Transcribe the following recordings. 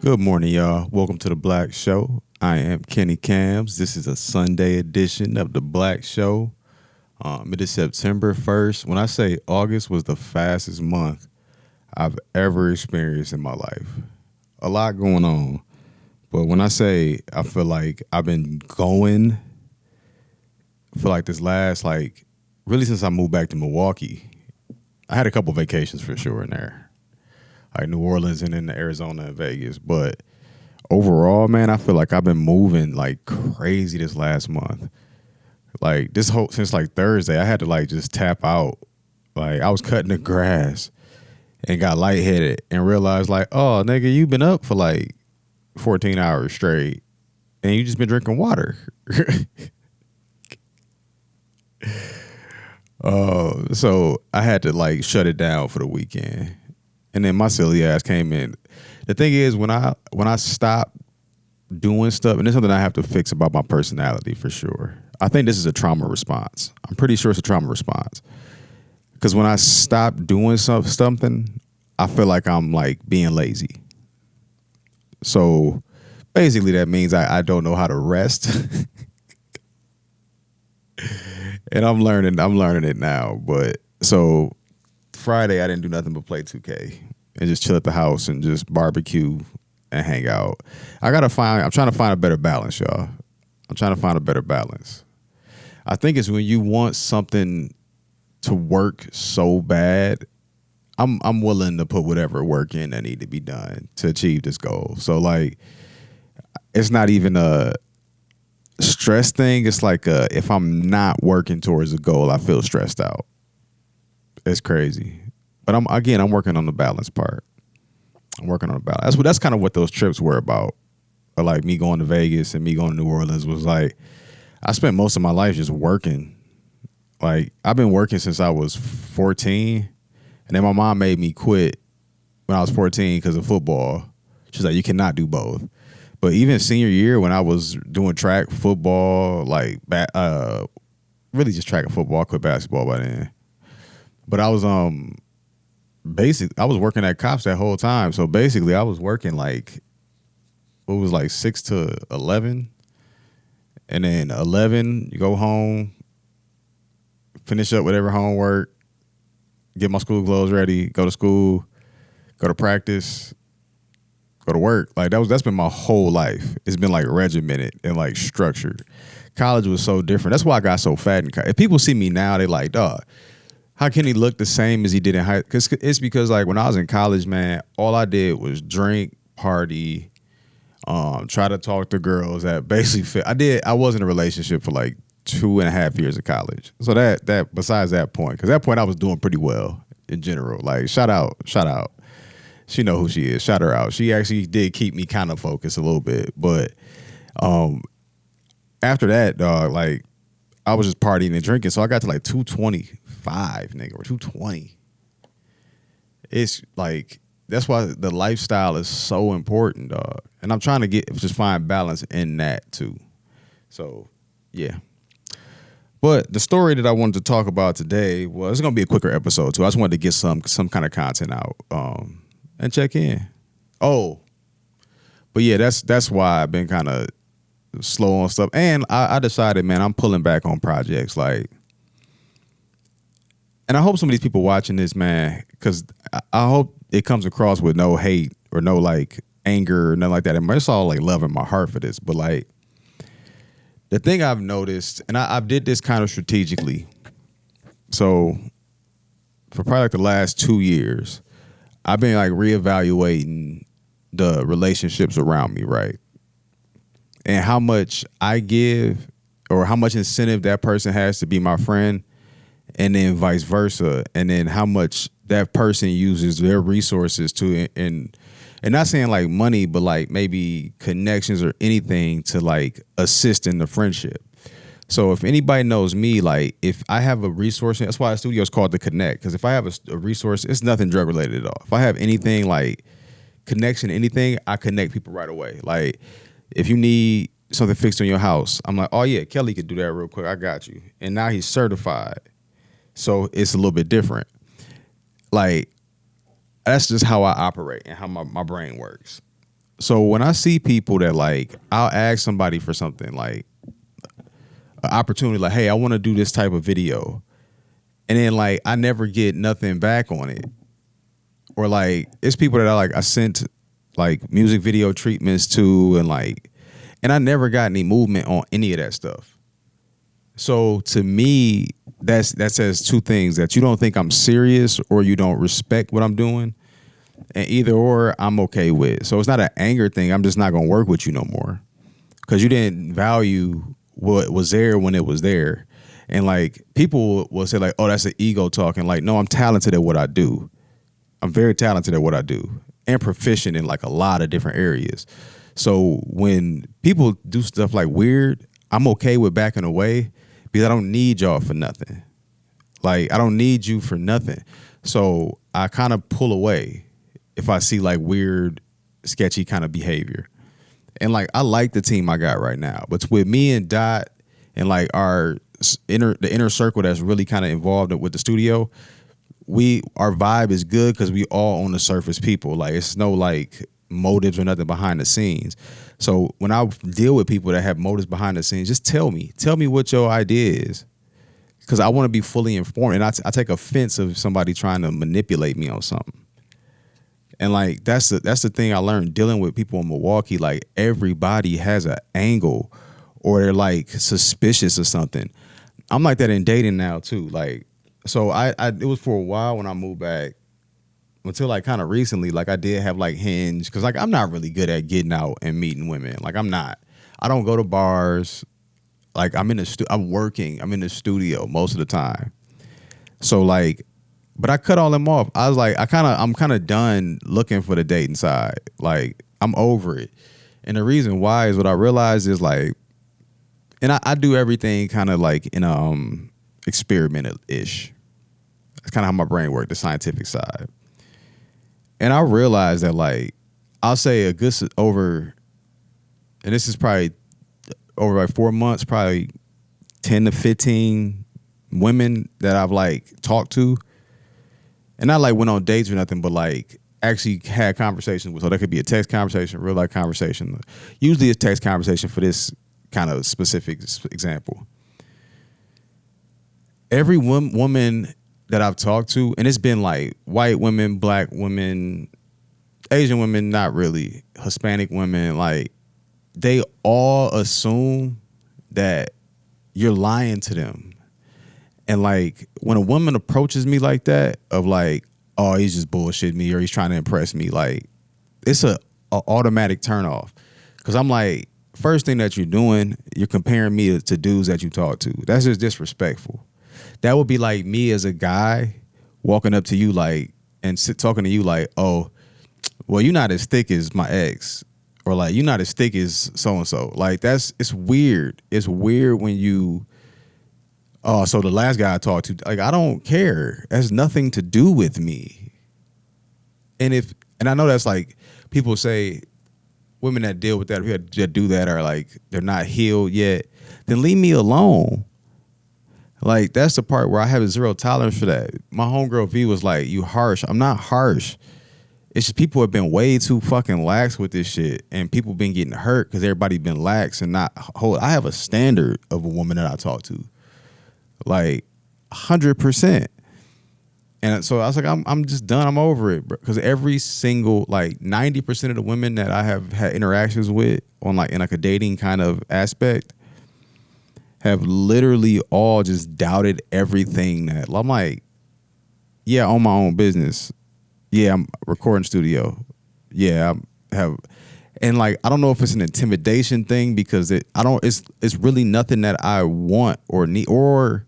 Good morning, y'all. Welcome to the Black Show. I am Kenny Cams. This is a Sunday edition of the Black Show. It is September 1st. When I say August was the fastest month I've ever experienced in my life, a lot going on. But when I say I feel like I've been going for like this last, really since I moved back to Milwaukee, I had a couple vacations for sure in there. Like New Orleans and then Arizona and Vegas. But overall, man, I feel like I've been moving like crazy this last month. Like since like Thursday, I had to like just tap out. Like I was cutting the grass and got lightheaded and realized like, oh, nigga, you've been up for like 14 hours straight and you just been drinking water. So I had to like shut it down for the weekend. And then my silly ass came in. The thing is, when I stop doing stuff, and there's something I have to fix about my personality for sure. I think this is a trauma response. I'm pretty sure it's a trauma response. Because when I stop doing something, I feel like I'm like being lazy. So basically that means I don't know how to rest. And I'm learning it now. But so Friday I didn't do nothing but play 2K and just chill at the house and just barbecue and hang out. I'm trying to find a better balance, y'all. I'm trying to find a better balance. I think it's when you want something to work so bad, I'm willing to put whatever work in that need to be done to achieve this goal. So like it's not even a stress thing. It's like if I'm not working towards a goal, I feel stressed out. It's crazy. But I'm working on the balance part. I'm working on the balance. That's kind of what those trips were about. Or like me going to Vegas and me going to New Orleans was like, I spent most of my life just working. Like I've been working since I was 14. And then my mom made me quit when I was 14 because of football. She's like, you cannot do both. But even senior year when I was doing track, football, really just track and football, I quit basketball by then. But I was I was working at Cops that whole time. So basically I was working like 6 to 11. And then 11, you go home, finish up whatever homework, get my school clothes ready, go to school, go to practice, go to work. Like that's been my whole life. It's been like regimented and like structured. College was so different. That's why I got so fat in college. If people see me now, they like, dog, how can he look the same as he did in high school? It's because like when I was in college, man, all I did was drink, party, try to talk to girls that basically fit. I was in a relationship for like 2.5 years of college. So that besides that point, because that point I was doing pretty well in general. Like shout out. She know who she is. Shout her out. She actually did keep me kind of focused a little bit. But after that, dog, like I was just partying and drinking. So I got to like 225, nigga, or 220. It's like, that's why the lifestyle is so important, dog. And I'm trying to just find balance in that too. So, yeah. But the story that I wanted to talk about today was, it's going to be a quicker episode too. I just wanted to get some kind of content out and check in. Oh, but yeah, that's why I've been kind of slow on stuff. And I decided, man, I'm pulling back on projects. Like, and I hope some of these people watching this, man, because I hope it comes across with no hate or no like anger or nothing like that. And it's all like love in my heart for this. But like the thing I've noticed, and I did this kind of strategically. So for probably like the last 2 years, I've been like reevaluating the relationships around me, right? And how much I give or how much incentive that person has to be my friend, and then vice versa. And then how much that person uses their resources to, and not saying like money, but like maybe connections or anything to like assist in the friendship. So if anybody knows me, like if I have a resource, that's why the studio is called The Connect. Because if I have a resource, it's nothing drug related at all. If I have anything like connection, anything, I connect people right away. Like if you need something fixed on your house, I'm like, oh yeah, Kelly could do that real quick. I got you. And now he's certified. So it's a little bit different. Like, that's just how I operate and how my brain works. So when I see people that like, I'll ask somebody for something like an opportunity, like, hey, I want to do this type of video, and then like I never get nothing back on it, or like it's people that I sent like music video treatments to, and I never got any movement on any of that stuff. So to me, that says two things: that you don't think I'm serious, or you don't respect what I'm doing. And either or, I'm okay with. So it's not an anger thing. I'm just not gonna work with you no more because you didn't value what was there when it was there. And like people will say like, "Oh, that's an ego talking." Like, no, I'm talented at what I do. I'm very talented at what I do and proficient in like a lot of different areas. So when people do stuff like weird, I'm okay with backing away because I don't need y'all for nothing. Like I don't need you for nothing. So I kind of pull away if I see like weird, sketchy kind of behavior. And like I like the team I got right now, but with me and Dot and like the inner circle that's really kind of involved with the studio, our vibe is good because we all on the surface people. Like it's no like motives or nothing behind the scenes. So when I deal with people that have motives behind the scenes, just tell me what your idea is, because I want to be fully informed. And I take offense of somebody trying to manipulate me on something. And like that's the thing I learned dealing with people in Milwaukee. Like everybody has an angle, or they're like suspicious of something. I'm like that in dating now too. Like so I it was for a while when I moved back until like kind of recently. Like I did have like Hinge because like I'm not really good at getting out and meeting women. Like I'm not. I don't go to bars. Like I'm working. I'm in the studio most of the time. So like. But I cut all them off. I was like, I'm kind of done looking for the dating side. Like, I'm over it. And the reason why is what I realized is like, and I do everything kind of like in experimental-ish. That's kind of how my brain works, the scientific side. And I realized that like, I'll say a good over, and this is probably over like 4 months, probably 10 to 15 women that I've like talked to. And not like went on dates or nothing, but like actually had conversations with. So that could be a text conversation, real life conversation. Usually it's text conversation for this kind of specific example. Every woman that I've talked to, and it's been like white women, black women, Asian women, not really, Hispanic women, like they all assume that you're lying to them. And like when a woman approaches me like that, of like, oh, he's just bullshitting me or he's trying to impress me, like it's a automatic turn off. Cause I'm like, first thing that you're doing, you're comparing me to dudes that you talk to. That's just disrespectful. That would be like me as a guy walking up to you like and talking to you like, oh, well, you're not as thick as my ex, or like you're not as thick as so and so. Like it's weird. It's weird when you. Oh, so the last guy I talked to, like, I don't care. It has nothing to do with me. And I know that's like people say women that deal with that, that do that are like they're not healed yet. Then leave me alone. Like that's the part where I have a zero tolerance for that. My homegirl V was like, "You harsh." I'm not harsh. It's just people have been way too fucking lax with this shit, and people been getting hurt because everybody been lax and not hold. I have a standard of a woman that I talk to. Like 100%. And so I was like, I'm just done. I'm over it, bro. Because every single, like 90% of the women that I have had interactions with on like in like a dating kind of aspect have literally all just doubted everything that I'm like, yeah, I own my own business. Yeah, I'm recording studio. Yeah, I have, and like I don't know if it's an intimidation thing because it's really nothing that I want or need, or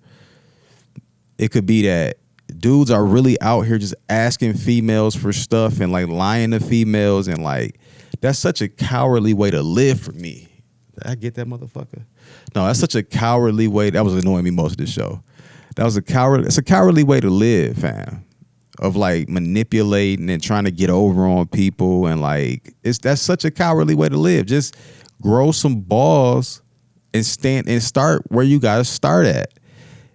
it could be that dudes are really out here just asking females for stuff and like lying to females, and like that's such a cowardly way to live for me. Did I get that motherfucker? No, that's such a cowardly way. That was annoying me most of the show. It's a cowardly way to live, fam. Of like manipulating and trying to get over on people, and like that's such a cowardly way to live. Just grow some balls and start where you gotta start at.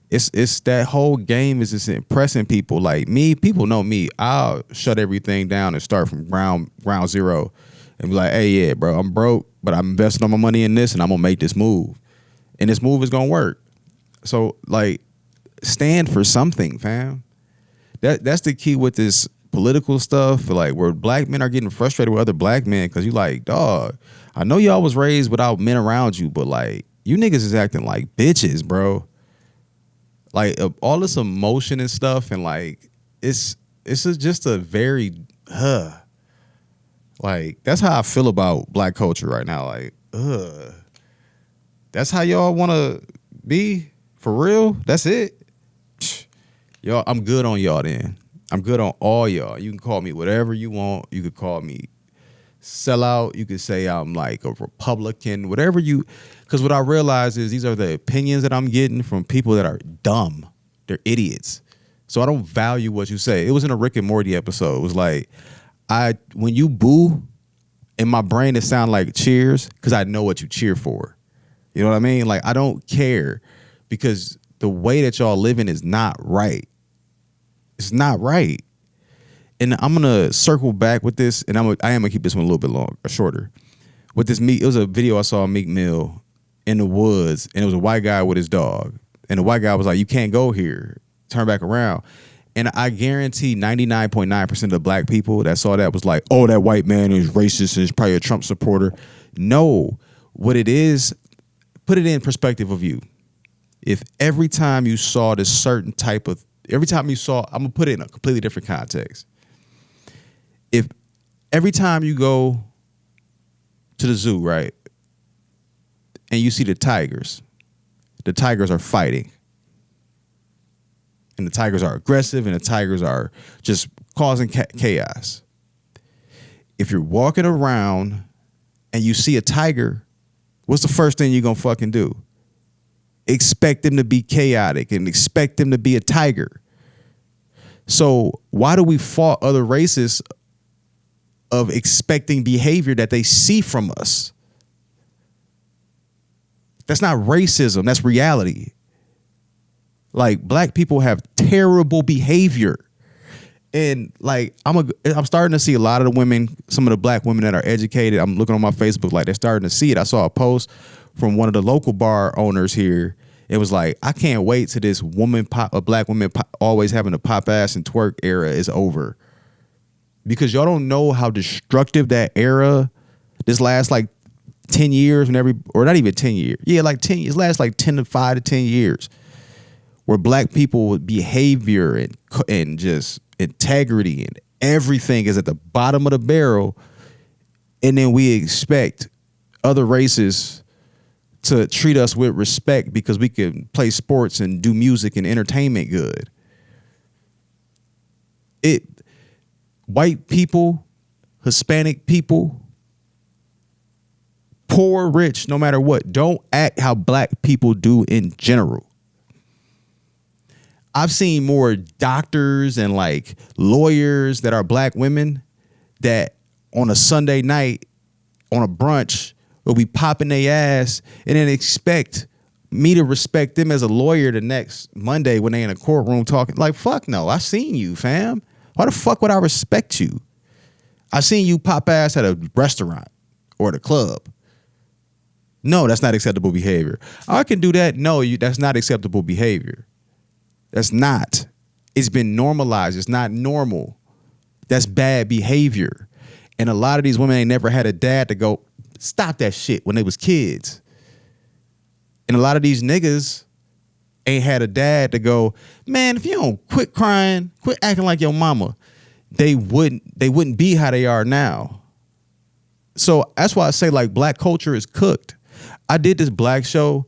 It's that whole game is just impressing people. Like me, people know me. I'll shut everything down and start from ground zero and be like, hey, yeah, bro, I'm broke, but I'm investing all my money in this and I'm gonna make this move. And this move is gonna work. So like stand for something, fam. That's the key with this political stuff, like where black men are getting frustrated with other black men because you like, dog, I know y'all was raised without men around you, but like you niggas is acting like bitches, bro. Like all this emotion and stuff, and like it's just a very like that's how I feel about black culture right now. Like, that's how y'all want to be for real. That's it, y'all. I'm good on y'all. Then I'm good on all y'all. You can call me whatever you want. You could call me sellout. You could say I'm like a Republican, whatever you. Because what I realize is these are the opinions that I'm getting from people that are dumb. They're idiots. So I don't value what you say. It was in a Rick and Morty episode. It was like, when you boo, in my brain it sound like cheers because I know what you cheer for. You know what I mean? Like I don't care because the way that y'all living is not right. It's not right. And I'm gonna circle back with this, and I am gonna keep this one a little bit long or shorter. With this Meek, it was a video I saw of Meek Mill in the woods, and it was a white guy with his dog, and the white guy was like, "You can't go here. Turn back around." And I guarantee 99.9% of the black people that saw that was like, "Oh, that white man is racist and is probably a Trump supporter." No, what it is, put it in perspective of you. If every time you saw this certain type of, every time you saw, I'm gonna put it in a completely different context. If every time you go to the zoo, right, and you see the tigers are fighting. And the tigers are aggressive and the tigers are just causing chaos. If you're walking around and you see a tiger, what's the first thing you're going to fucking do? Expect them to be chaotic and expect them to be a tiger. So why do we fault other races of expecting behavior that they see from us? That's not racism. That's reality. Like black people have terrible behavior. And like I'm starting to see a lot of the women, some of the black women that are educated. I'm looking on my Facebook, like they're starting to see it. I saw a post from one of the local bar owners here. It was like, I can't wait till this a black woman always having a pop ass and twerk era is over. Because y'all don't know how destructive that era, this last like 10 years, or not even 10 years. Yeah, like 10 years, last like 5 to 10 years. Where black people with behavior and just integrity and everything is at the bottom of the barrel. And then we expect other races to treat us with respect because we can play sports and do music and entertainment good. White people, Hispanic people, poor, rich, no matter what, don't act how black people do in general. I've seen more doctors and like lawyers that are black women that on a Sunday night on a brunch will be popping their ass and then expect me to respect them as a lawyer the next Monday when they in a courtroom talking. Like, fuck no, I seen you, fam. Why the fuck would I respect you? I seen you pop ass at a restaurant or at a club. No, that's not acceptable behavior. I can do that. No, that's not acceptable behavior. That's not. It's been normalized. It's not normal. That's bad behavior. And a lot of these women ain't never had a dad to go, stop that shit when they was kids. And a lot of these niggas ain't had a dad to go, man, if you don't quit crying, quit acting like your mama, they wouldn't be how they are now. So that's why I say like black culture is cooked. I did this black show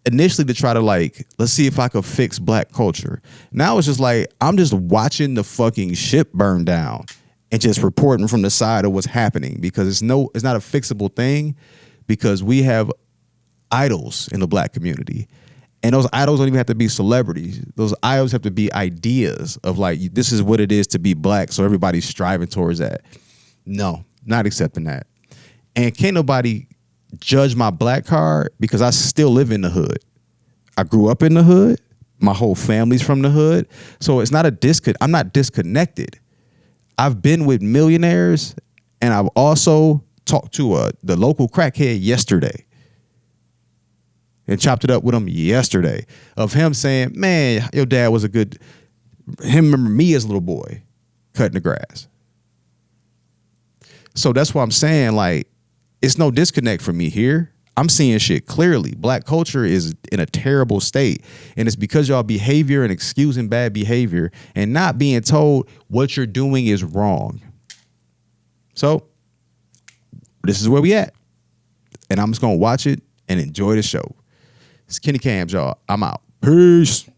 initially to try to like, let's see if I could fix black culture. Now it's just like, I'm just watching the fucking ship burn down and just reporting from the side of what's happening because it's not a fixable thing because we have idols in the black community. And those idols don't even have to be celebrities. Those idols have to be ideas of like, this is what it is to be black. So everybody's striving towards that. No, not accepting that. And can't nobody judge my black card because I still live in the hood. I grew up in the hood. My whole family's from the hood. So it's not I'm not disconnected. I've been with millionaires And I've also talked to the local crackhead yesterday and chopped it up with him yesterday of him saying, man, your dad was a good, him remember me as a little boy cutting the grass. So that's why I'm saying, like, it's no disconnect for me here. I'm seeing shit clearly. Black culture is in a terrible state. And it's because y'all behavior and excusing bad behavior and not being told what you're doing is wrong. So this is where we at. And I'm just going to watch it and enjoy the show. It's Kenny Cams, y'all. I'm out. Peace.